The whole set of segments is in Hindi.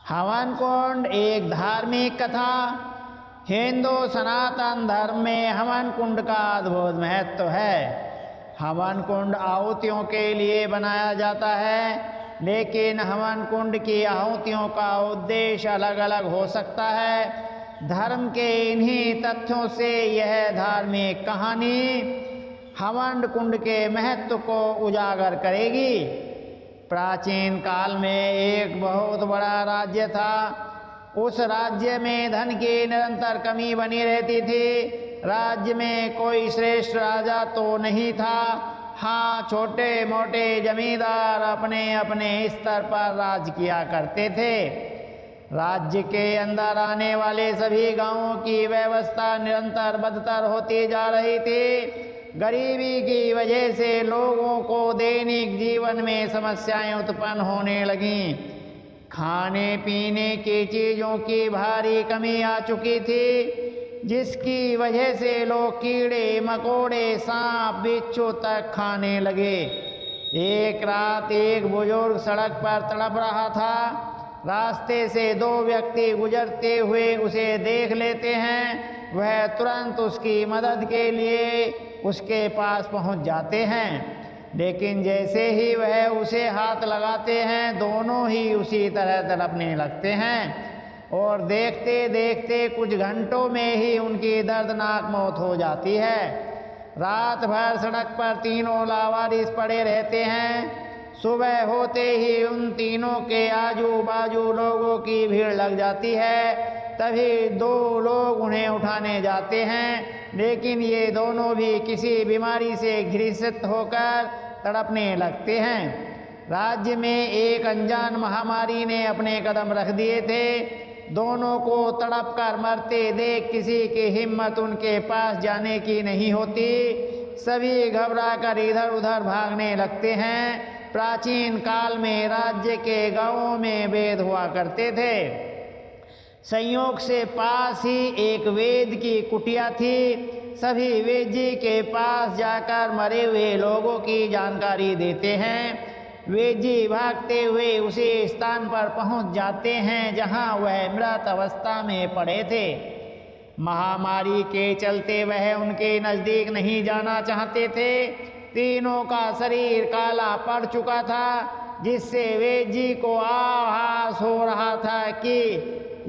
हवन कुंड एक धार्मिक कथा। हिंदू सनातन धर्म में हवन कुंड का अद्भुत महत्व है। हवन कुंड आहुतियों के लिए बनाया जाता है, लेकिन हवन कुंड की आहुतियों का उद्देश्य अलग अलग हो सकता है। धर्म के इन्हीं तथ्यों से यह धार्मिक कहानी हवन कुंड के महत्व को उजागर करेगी। प्राचीन काल में एक बहुत बड़ा राज्य था। उस राज्य में धन की निरंतर कमी बनी रहती थी। राज्य में कोई श्रेष्ठ राजा तो नहीं था। हाँ, छोटे मोटे जमींदार अपने अपने स्तर पर राज किया करते थे। राज्य के अंदर आने वाले सभी गांवों की व्यवस्था निरंतर बदतर होती जा रही थी। गरीबी की वजह से लोगों को दैनिक जीवन में समस्याएं उत्पन्न होने लगीं। खाने पीने की चीज़ों की भारी कमी आ चुकी थी, जिसकी वजह से लोग कीड़े मकोड़े सांप बिच्छू तक खाने लगे। एक रात एक बुजुर्ग सड़क पर तड़प रहा था। रास्ते से दो व्यक्ति गुजरते हुए उसे देख लेते हैं। वह तुरंत उसकी मदद के लिए उसके पास पहुंच जाते हैं, लेकिन जैसे ही वह उसे हाथ लगाते हैं, दोनों ही उसी तरह तड़पने लगते हैं और देखते देखते कुछ घंटों में ही उनकी दर्दनाक मौत हो जाती है। रात भर सड़क पर तीनों लावारिस पड़े रहते हैं। सुबह होते ही उन तीनों के आजू बाजू लोगों की भीड़ लग जाती है। तभी दो लोग उन्हें उठाने जाते हैं, लेकिन ये दोनों भी किसी बीमारी से ग्रसित होकर तड़पने लगते हैं। राज्य में एक अनजान महामारी ने अपने कदम रख दिए थे। दोनों को तड़प कर मरते देख किसी की हिम्मत उनके पास जाने की नहीं होती। सभी घबरा कर इधर उधर भागने लगते हैं। प्राचीन काल में राज्य के गांवों में वेद हुआ करते थे। संयोग से पास ही एक वेद की कुटिया थी। सभी वेद जी के पास जाकर मरे हुए लोगों की जानकारी देते हैं। वेद जी भागते हुए उसी स्थान पर पहुंच जाते हैं जहां वह मृत अवस्था में पड़े थे। महामारी के चलते वह उनके नज़दीक नहीं जाना चाहते थे। तीनों का शरीर काला पड़ चुका था, जिससे वेद जी को आभास हो रहा था कि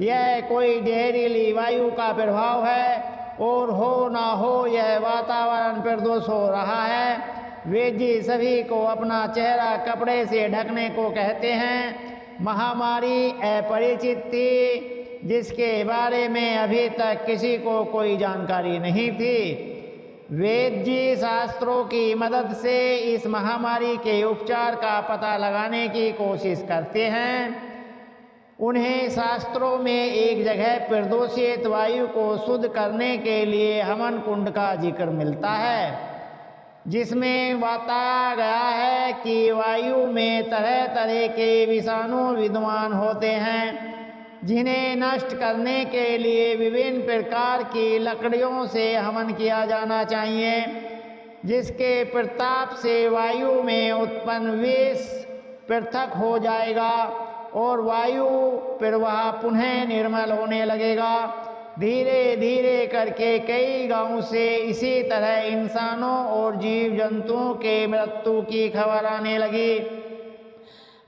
यह कोई जहरीली वायु का प्रभाव है और हो ना हो यह वातावरण प्रदूषित हो रहा है। वेद जी सभी को अपना चेहरा कपड़े से ढकने को कहते हैं। महामारी अपरिचित थी, जिसके बारे में अभी तक किसी को कोई जानकारी नहीं थी। वेद जी शास्त्रों की मदद से इस महामारी के उपचार का पता लगाने की कोशिश करते हैं। उन्हें शास्त्रों में एक जगह प्रदूषित वायु को शुद्ध करने के लिए हवन कुंड का जिक्र मिलता है, जिसमें बताया गया है कि वायु में तरह तरह के विषाणु विद्यमान होते हैं, जिन्हें नष्ट करने के लिए विभिन्न प्रकार की लकड़ियों से हवन किया जाना चाहिए, जिसके प्रताप से वायु में उत्पन्न विष पृथक हो जाएगा और वायु प्रवाह पुनः निर्मल होने लगेगा। धीरे धीरे करके कई गांवों से इसी तरह इंसानों और जीव जंतुओं के मृत्यु की खबर आने लगी।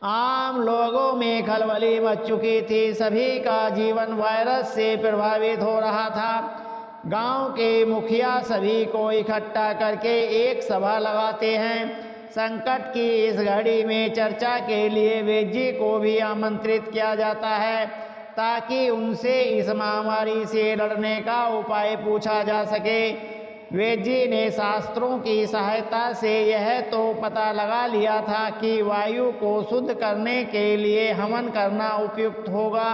आम लोगों में खलबली मच चुकी थी। सभी का जीवन वायरस से प्रभावित हो रहा था। गांव के मुखिया सभी को इकट्ठा करके एक सभा लगाते हैं। संकट की इस घड़ी में चर्चा के लिए वेद जी को भी आमंत्रित किया जाता है, ताकि उनसे इस महामारी से लड़ने का उपाय पूछा जा सके। वेद जी ने शास्त्रों की सहायता से यह तो पता लगा लिया था कि वायु को शुद्ध करने के लिए हवन करना उपयुक्त होगा,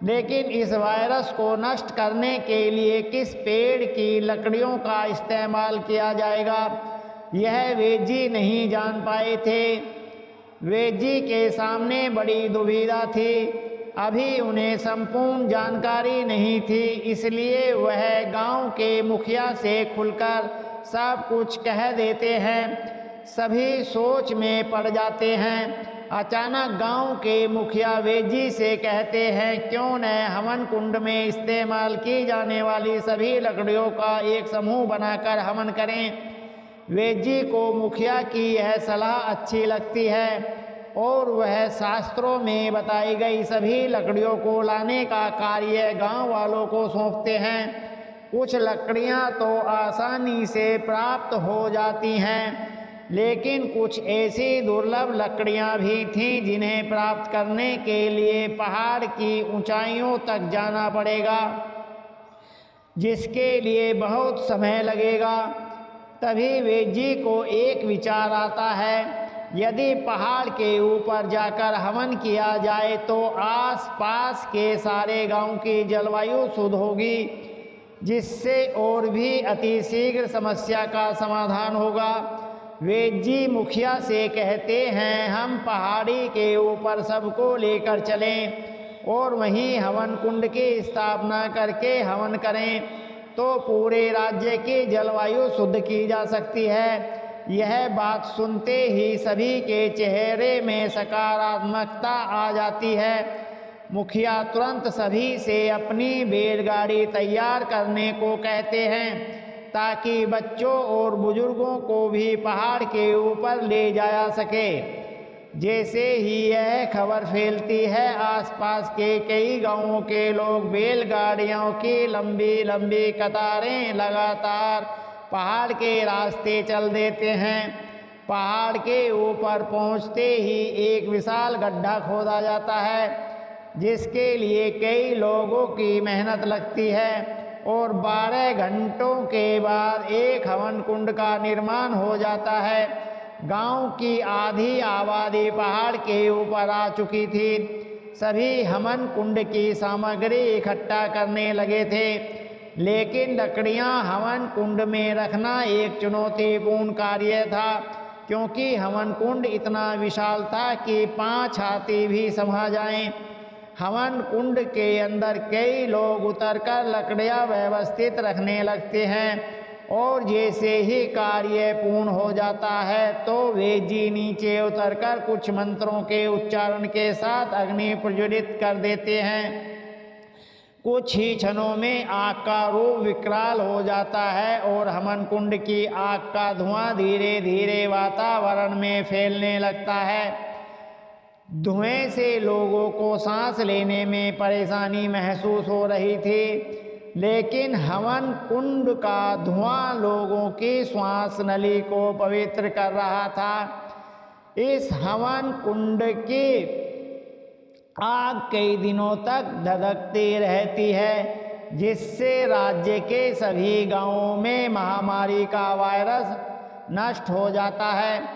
लेकिन इस वायरस को नष्ट करने के लिए किस पेड़ की लकड़ियों का इस्तेमाल किया जाएगा, यह वेद जी नहीं जान पाए थे। वेद जी के सामने बड़ी दुविधा थी। अभी उन्हें संपूर्ण जानकारी नहीं थी, इसलिए वह गांव के मुखिया से खुलकर सब कुछ कह देते हैं। सभी सोच में पड़ जाते हैं। अचानक गांव के मुखिया वेजी से कहते हैं, क्यों न हवन कुंड में इस्तेमाल की जाने वाली सभी लकड़ियों का एक समूह बनाकर हवन करें। वेजी को मुखिया की यह सलाह अच्छी लगती है और वह शास्त्रों में बताई गई सभी लकड़ियों को लाने का कार्य गांव वालों को सौंपते हैं। कुछ लकड़ियां तो आसानी से प्राप्त हो जाती हैं, लेकिन कुछ ऐसी दुर्लभ लकड़ियां भी थीं जिन्हें प्राप्त करने के लिए पहाड़ की ऊंचाइयों तक जाना पड़ेगा, जिसके लिए बहुत समय लगेगा। तभी वेजी को एक विचार आता है, यदि पहाड़ के ऊपर जाकर हवन किया जाए तो आसपास के सारे गांव की जलवायु शुद्ध होगी, जिससे और भी अतिशीघ्र समस्या का समाधान होगा। वेजी मुखिया से कहते हैं, हम पहाड़ी के ऊपर सबको लेकर चलें और वहीं हवन कुंड की स्थापना करके हवन करें, तो पूरे राज्य की जलवायु शुद्ध की जा सकती है। यह बात सुनते ही सभी के चेहरे में सकारात्मकता आ जाती है। मुखिया तुरंत सभी से अपनी बैलगाड़ी तैयार करने को कहते हैं, ताकि बच्चों और बुजुर्गों को भी पहाड़ के ऊपर ले जाया सके। जैसे ही यह खबर फैलती है, आसपास के कई गांवों के लोग बैलगाड़ियों की लंबी लंबी कतारें लगातार पहाड़ के रास्ते चल देते हैं। पहाड़ के ऊपर पहुंचते ही एक विशाल गड्ढा खोदा जाता है, जिसके लिए कई लोगों की मेहनत लगती है और 12 घंटों के बाद एक हवन कुंड का निर्माण हो जाता है। गांव की आधी आबादी पहाड़ के ऊपर आ चुकी थी। सभी हवन कुंड की सामग्री इकट्ठा करने लगे थे, लेकिन लकड़ियां हवन कुंड में रखना एक चुनौतीपूर्ण कार्य था, क्योंकि हवन कुंड इतना विशाल था कि 5 हाथी भी समा जाएं। हवन कुंड के अंदर कई लोग उतरकर लकड़ियां व्यवस्थित रखने लगते हैं और जैसे ही कार्य पूर्ण हो जाता है तो वेजी नीचे उतरकर कुछ मंत्रों के उच्चारण के साथ अग्नि प्रज्वलित कर देते हैं। कुछ ही क्षणों में आग का रूप विकराल हो जाता है और हवन कुंड की आग का धुआं धीरे धीरे वातावरण में फैलने लगता है। धुएं से लोगों को सांस लेने में परेशानी महसूस हो रही थी, लेकिन हवन कुंड का धुआं लोगों की श्वास नली को पवित्र कर रहा था। इस हवन कुंड की आग कई दिनों तक धधकती रहती है, जिससे राज्य के सभी गांवों में महामारी का वायरस नष्ट हो जाता है।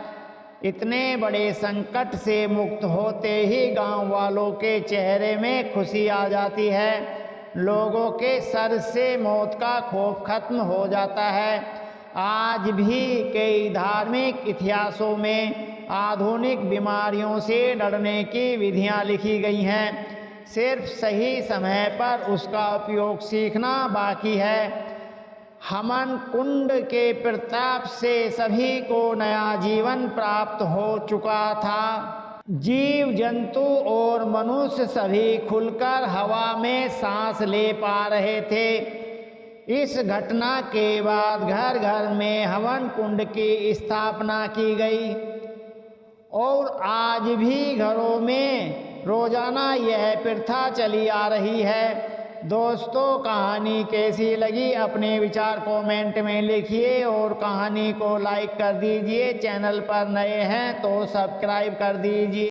इतने बड़े संकट से मुक्त होते ही गांव वालों के चेहरे में खुशी आ जाती है। लोगों के सर से मौत का खौफ खत्म हो जाता है। आज भी कई धार्मिक इतिहासों में आधुनिक बीमारियों से लड़ने की विधियां लिखी गई हैं, सिर्फ सही समय पर उसका उपयोग सीखना बाकी है। हवन कुंड के प्रताप से सभी को नया जीवन प्राप्त हो चुका था। जीव जंतु और मनुष्य सभी खुलकर हवा में सांस ले पा रहे थे। इस घटना के बाद घर घर में हवन कुंड की स्थापना की गई और आज भी घरों में रोजाना यह प्रथा चली आ रही है। दोस्तों, कहानी कैसी लगी अपने विचार कमेंट में लिखिए और कहानी को लाइक कर दीजिए। चैनल पर नए हैं तो सब्सक्राइब कर दीजिए।